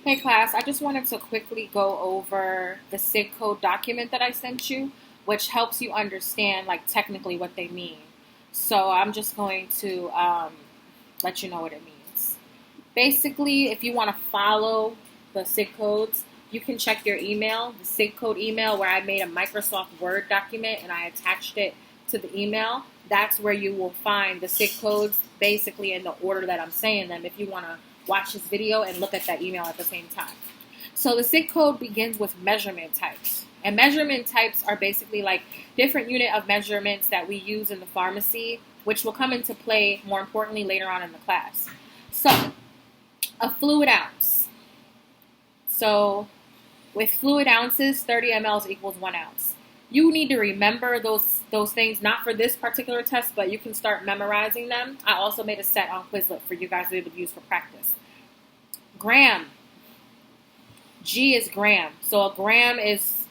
Hey class, I just wanted to quickly go over the SIG code document that I sent you, which helps you understand like technically what they mean. So I'm just going to let you know what it means. Basically, if you want to follow the SIG codes, you can check your email, the SIG code email where I made a Microsoft Word document and I attached it to the email. That's where you will find the SIG codes basically in the order that I'm saying them if you want to watch this video and look at that email at the same time. So the SIG code begins with measurement types. And measurement types are basically like different unit of measurements that we use in the pharmacy, which will come into play more importantly later on in the class. So a fluid ounce. So with fluid ounces, 30 mLs equals 1 ounce. You need to remember those things, not for this particular test, but you can start memorizing them. I also made a set on Quizlet for you guys to be able to use for practice. Gram. G is gram. So a gram is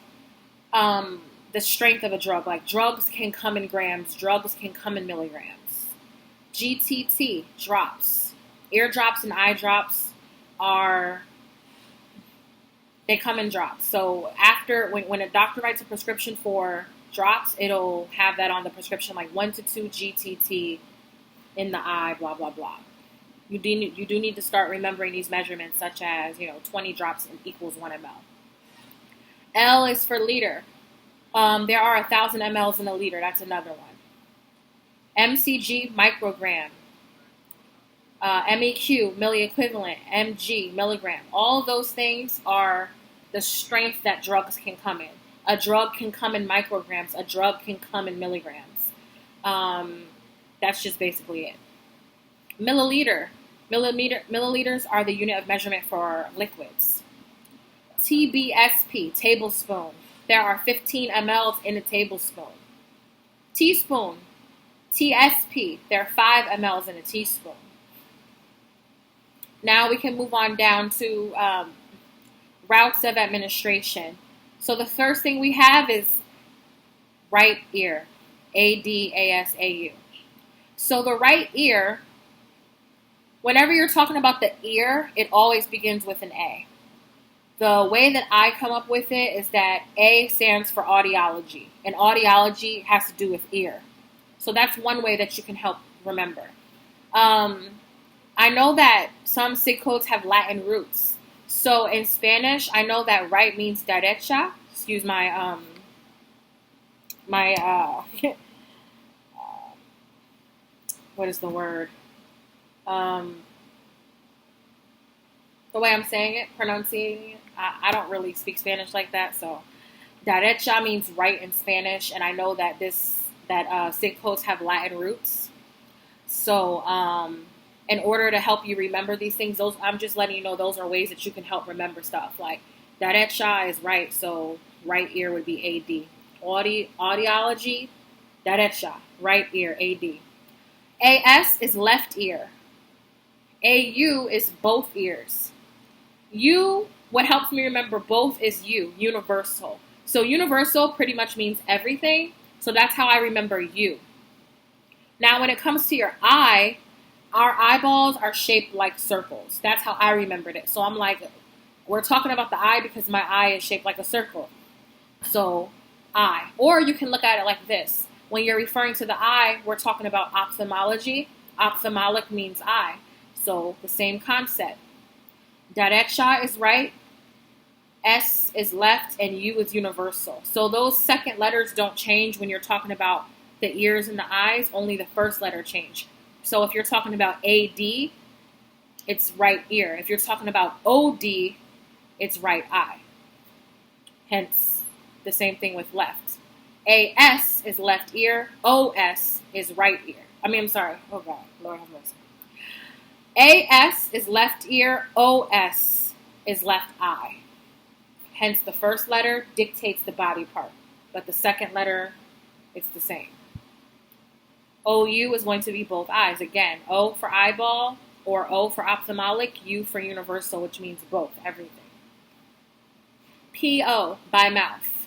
the strength of a drug. Like drugs can come in grams, drugs can come in milligrams. GTT, drops. Eardrops and eye drops they come in drops. So after, when a doctor writes a prescription for drops, it'll have that on the prescription, like 1 to 2 GTT in the eye, blah, blah, blah. You do need to start remembering these measurements, such as, 20 drops equals 1 ml. L is for liter. There are 1,000 mLs in a liter. That's another one. MCG, microgram. MEQ, milliequivalent. MG, milligram. All of those things are the strength that drugs can come in. A drug can come in micrograms. A drug can come in milligrams. That's just basically it. Milliliter. Milliliters are the unit of measurement for liquids. TBSP, tablespoon. There are 15 mLs in a tablespoon. Teaspoon. TSP. There are 5 mLs in a teaspoon. Now we can move on down to routes of administration. So the first thing we have is right ear, ADASAU. So the right ear, whenever you're talking about the ear, it always begins with an A. The way that I come up with it is that A stands for audiology, and audiology has to do with ear. So that's one way that you can help remember. I know that some SIG codes have Latin roots. So in Spanish, I know that right means derecha. Excuse my what is the word? The way I'm saying it, pronouncing it, I don't really speak Spanish like that. So derecha means right in Spanish, and I know that SIG codes have Latin roots. So in order to help you remember these things, I'm just letting you know those are ways that you can help remember stuff. Like derecha is right, so right ear would be AD. Audiology, derecha, right ear, AD. AS is left ear. AU is both ears. U, what helps me remember both is U, universal. So universal pretty much means everything. So that's how I remember U. Now when it comes to your eye, our eyeballs are shaped like circles. That's how I remembered it. So I'm like, we're talking about the eye because my eye is shaped like a circle. So eye. Or you can look at it like this. When you're referring to the eye, we're talking about ophthalmology. Ophthalmic means eye. So the same concept. Derecha is right, S is left, and U is universal. So those second letters don't change when you're talking about the ears and the eyes. Only the first letter change. So if you're talking about AD, it's right ear. If you're talking about OD, it's right eye. Hence, the same thing with left. AS is left ear. OS is right ear. Oh God, Lord have mercy. AS is left ear. OS is left eye. Hence, the first letter dictates the body part, but the second letter, it's the same. OU is going to be both eyes. Again, O for eyeball or O for ophthalmic, U for universal, which means both, everything. PO, by mouth.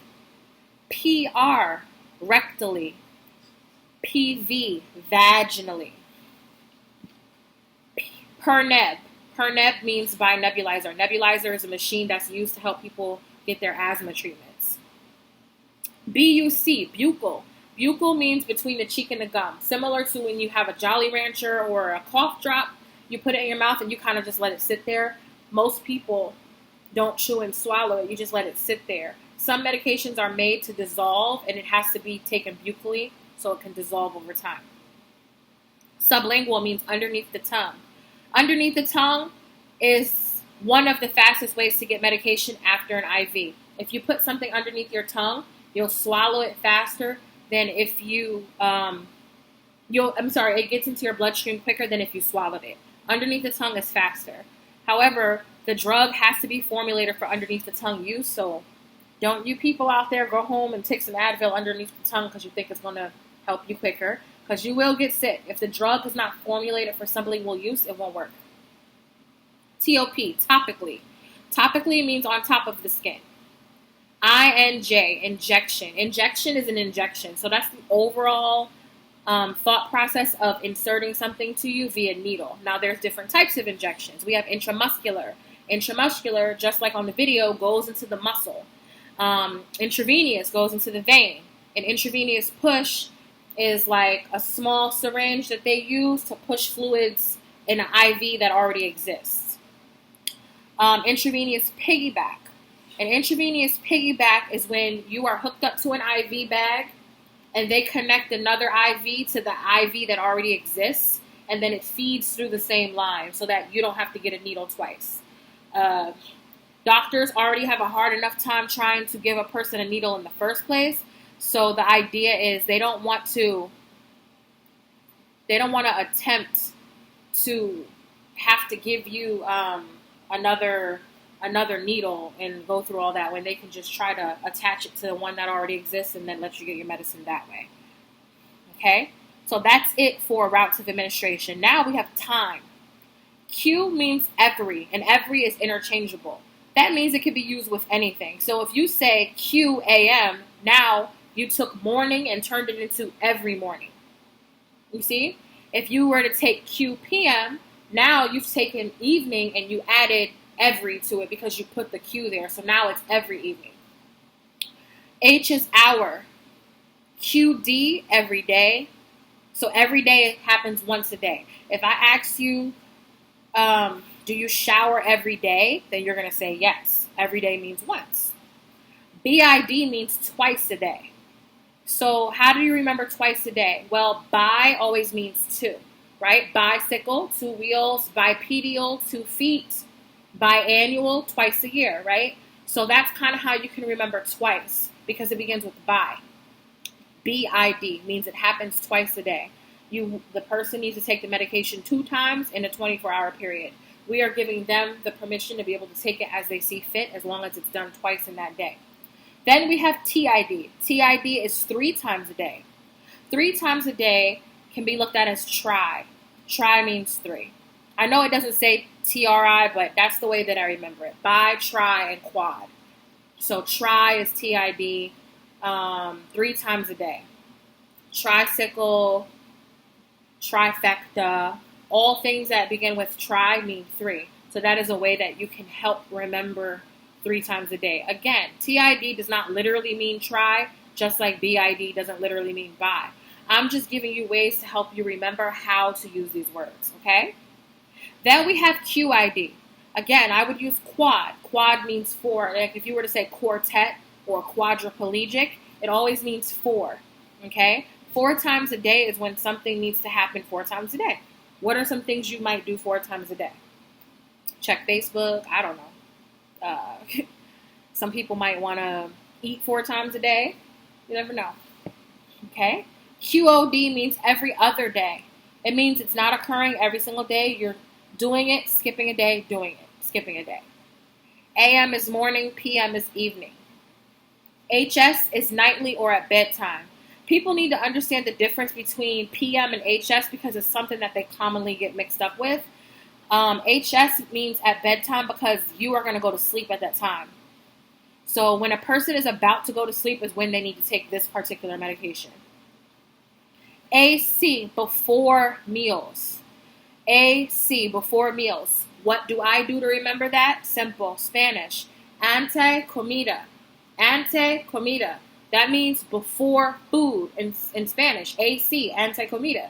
PR, rectally. PV, vaginally. Per neb, Perneb means by nebulizer. Nebulizer is a machine that's used to help people get their asthma treatments. BUC, buccal. Buccal means between the cheek and the gum. Similar to when you have a Jolly Rancher or a cough drop, you put it in your mouth and you kind of just let it sit there. Most people don't chew and swallow it. You just let it sit there. Some medications are made to dissolve, and it has to be taken buccally so it can dissolve over time. Sublingual means underneath the tongue. Underneath the tongue is one of the fastest ways to get medication after an IV. If you put something underneath your tongue, you'll swallow it faster than if you, it gets into your bloodstream quicker than if you swallowed it. Underneath the tongue is faster. However, the drug has to be formulated for underneath the tongue use, so don't you people out there go home and take some Advil underneath the tongue because you think it's going to help you quicker, because you will get sick. If the drug is not formulated for sublingual use, it won't work. TOP, topically. Topically means on top of the skin. INJ, injection. Injection is an injection. So that's the overall thought process of inserting something to you via needle. Now, there's different types of injections. We have intramuscular. Intramuscular, just like on the video, goes into the muscle. Intravenous goes into the vein. An intravenous push is like a small syringe that they use to push fluids in an IV that already exists. Intravenous piggyback. An intravenous piggyback is when you are hooked up to an IV bag and they connect another IV to the IV that already exists, and then it feeds through the same line so that you don't have to get a needle twice. Doctors already have a hard enough time trying to give a person a needle in the first place, so the idea is they don't want to attempt to have to give you another needle and go through all that when they can just try to attach it to the one that already exists and then let you get your medicine that way. Okay? So that's it for routes of administration. Now we have time. Q means every, and every is interchangeable. That means it can be used with anything. So if you say Q AM, now you took morning and turned it into every morning. You see? If you were to take Q PM, now you've taken evening and you added every to it because you put the Q there. So now it's every evening. H is hour. QD, every day. So every day happens once a day. If I ask you, do you shower every day? Then you're going to say yes. Every day means once. BID means twice a day. So how do you remember twice a day? Well, bi always means two, right? Bicycle, 2 wheels. Bipedal, 2 feet. Biannual, twice a year, right? So that's kind of how you can remember twice, because it begins with bi. BID means it happens twice a day. The person needs to take the medication 2 times in a 24-hour period. We are giving them the permission to be able to take it as they see fit, as long as it's done twice in that day. Then we have TID. TID is 3 times a day. 3 times a day can be looked at as tri. Tri means 3. I know it doesn't say TRI, but that's the way that I remember it. Bi, tri, and quad. So tri is TID 3 times a day. Tricycle, trifecta, all things that begin with tri mean 3. So that is a way that you can help remember 3 times a day. Again, TID does not literally mean tri, just like BID doesn't literally mean bi. I'm just giving you ways to help you remember how to use these words, okay? Then we have QID. Again, I would use quad. Quad means 4. Like if you were to say quartet or quadriplegic, it always means 4, okay? 4 times a day is when something needs to happen 4 times a day. What are some things you might do 4 times a day? Check Facebook. I don't know. Some people might want to eat 4 times a day. You never know. Okay? QOD means every other day. It means it's not occurring every single day. You're doing it, skipping a day, doing it, skipping a day. AM is morning, PM is evening. HS is nightly or at bedtime. People need to understand the difference between PM and HS because it's something that they commonly get mixed up with. HS means at bedtime because you are going to go to sleep at that time. So when a person is about to go to sleep is when they need to take this particular medication. AC, before meals. AC, before meals. What do I do to remember that? Simple. Spanish. Ante comida. Ante comida. That means before food in Spanish. AC, ante comida.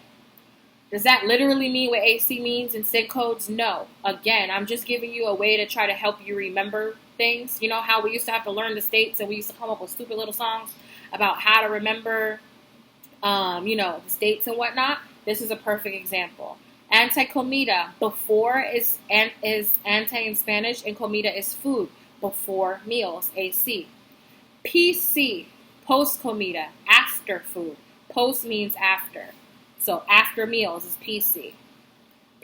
Does that literally mean what AC means in Sig Codes? No. Again, I'm just giving you a way to try to help you remember things. You know how we used to have to learn the states and we used to come up with stupid little songs about how to remember, the states and whatnot? This is a perfect example. Ante comida, before is ante in Spanish, and comida is food, before meals, AC. PC, post comida, after food. Post means after. So after meals is PC.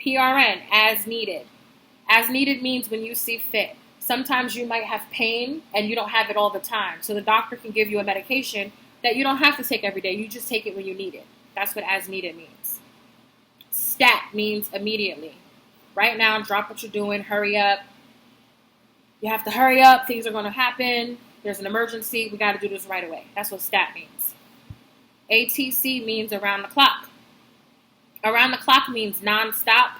PRN, as needed. As needed means when you see fit. Sometimes you might have pain and you don't have it all the time. So the doctor can give you a medication that you don't have to take every day. You just take it when you need it. That's what as needed means. Stat means immediately. Right now, drop what you're doing. Hurry up. You have to hurry up. Things are going to happen. There's an emergency. We got to do this right away. That's what stat means. ATC means around the clock. Around the clock means nonstop.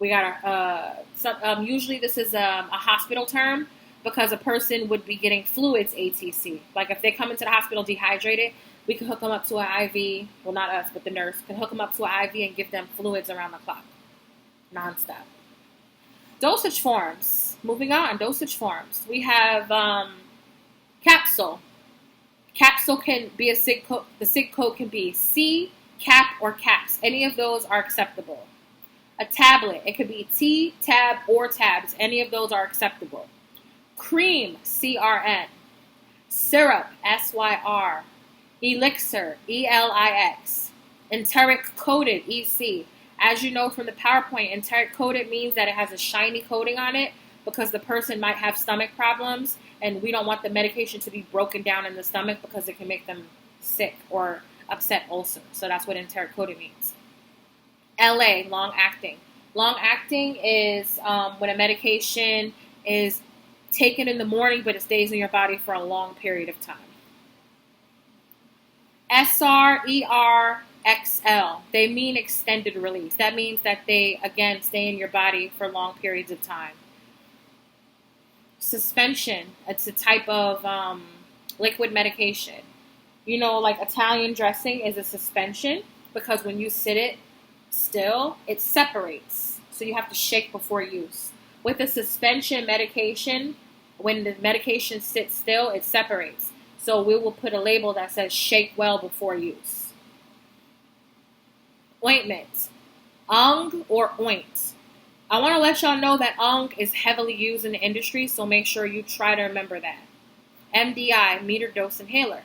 We got usually this is a hospital term because a person would be getting fluids ATC. Like if they come into the hospital dehydrated, we can hook them up to an IV. Well, not us, but the nurse can hook them up to an IV and give them fluids around the clock. Nonstop. Dosage forms. Moving on, dosage forms. We have capsule. Capsule can be a Sig code. The Sig code can be C, cap, or caps. Any of those are acceptable. A tablet. It could be T, tab, or tabs. Any of those are acceptable. Cream, CRN. Syrup, SYR. Elixir, ELIX. Enteric coated, EC. As you know from the PowerPoint, enteric coated means that it has a shiny coating on it because the person might have stomach problems and we don't want the medication to be broken down in the stomach because it can make them sick or upset ulcer. So that's what enteric coated means. LA, long acting. Long acting is when a medication is taken in the morning but it stays in your body for a long period of time. SR, XL. They mean extended release. That means that they, again, stay in your body for long periods of time. Suspension. It's a type of liquid medication. You know, like Italian dressing is a suspension because when you sit it still, it separates. So you have to shake before use. With a suspension medication, when the medication sits still, it separates. So we will put a label that says shake well before use. Ointment. Ung or oint. I want to let y'all know that ung is heavily used in the industry, so make sure you try to remember that. MDI, meter dose inhaler.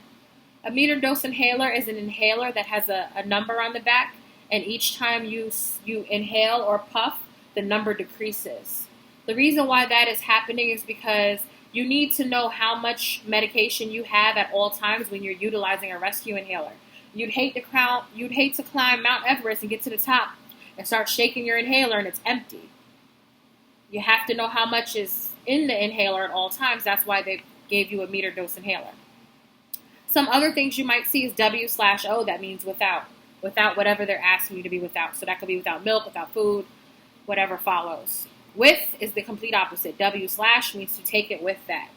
A meter dose inhaler is an inhaler that has a number on the back, and each time you inhale or puff, the number decreases. The reason why that is happening is because you need to know how much medication you have at all times when you're utilizing a rescue inhaler. You'd hate to climb Mount Everest and get to the top and start shaking your inhaler and it's empty. You have to know how much is in the inhaler at all times. That's why they gave you a meter dose inhaler. Some other things you might see is W/O. That means without whatever they're asking you to be without. So that could be without milk, without food, whatever follows. With is the complete opposite. W/ means to take it with that.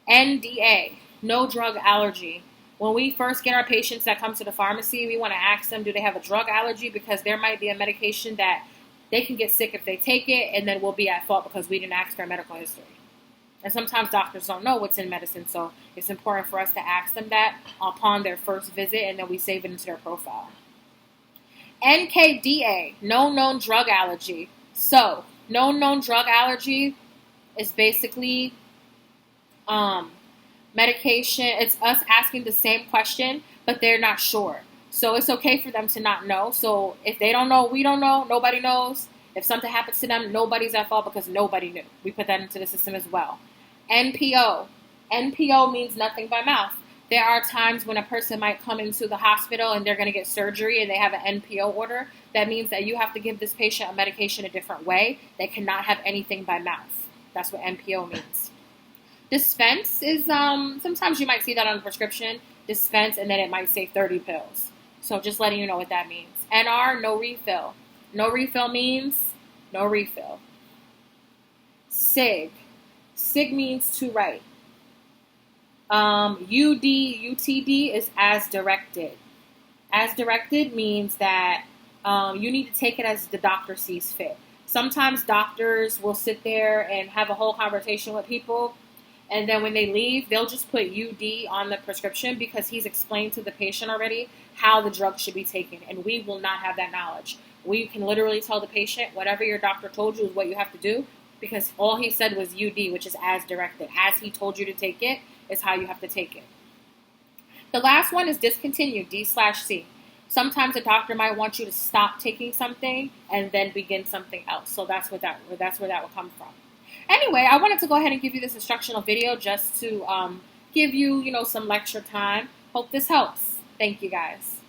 NDA, no drug allergy. When we first get our patients that come to the pharmacy, we want to ask them, do they have a drug allergy? Because there might be a medication that they can get sick if they take it, and then we'll be at fault because we didn't ask their medical history. And sometimes doctors don't know what's in medicine, so it's important for us to ask them that upon their first visit, and then we save it into their profile. NKDA, no known drug allergy. So, no known drug allergy is basically medication. It's us asking the same question, but they're not sure. So it's okay for them to not know. So if they don't know, we don't know, nobody knows. If something happens to them, nobody's at fault because nobody knew. We put that into the system as well. NPO. NPO means nothing by mouth. There are times when a person might come into the hospital and they're going to get surgery and they have an NPO order. That means that you have to give this patient a medication a different way. They cannot have anything by mouth. That's what NPO means. Dispense is, sometimes you might see that on the prescription. Dispense, and then it might say 30 pills. So just letting you know what that means. NR, no refill. No refill means no refill. Sig. Sig means to write. UTD is as directed. As directed means that you need to take it as the doctor sees fit. Sometimes doctors will sit there and have a whole conversation with people, and then when they leave, they'll just put UD on the prescription because he's explained to the patient already how the drug should be taken, and we will not have that knowledge. We can literally tell the patient whatever your doctor told you is what you have to do, because all he said was UD, which is as directed. As he told you to take it is how you have to take it. The last one is discontinued, D/C. Sometimes a doctor might want you to stop taking something and then begin something else. So that's where that will come from. Anyway, I wanted to go ahead and give you this instructional video just to give you, some lecture time. Hope this helps. Thank you, guys.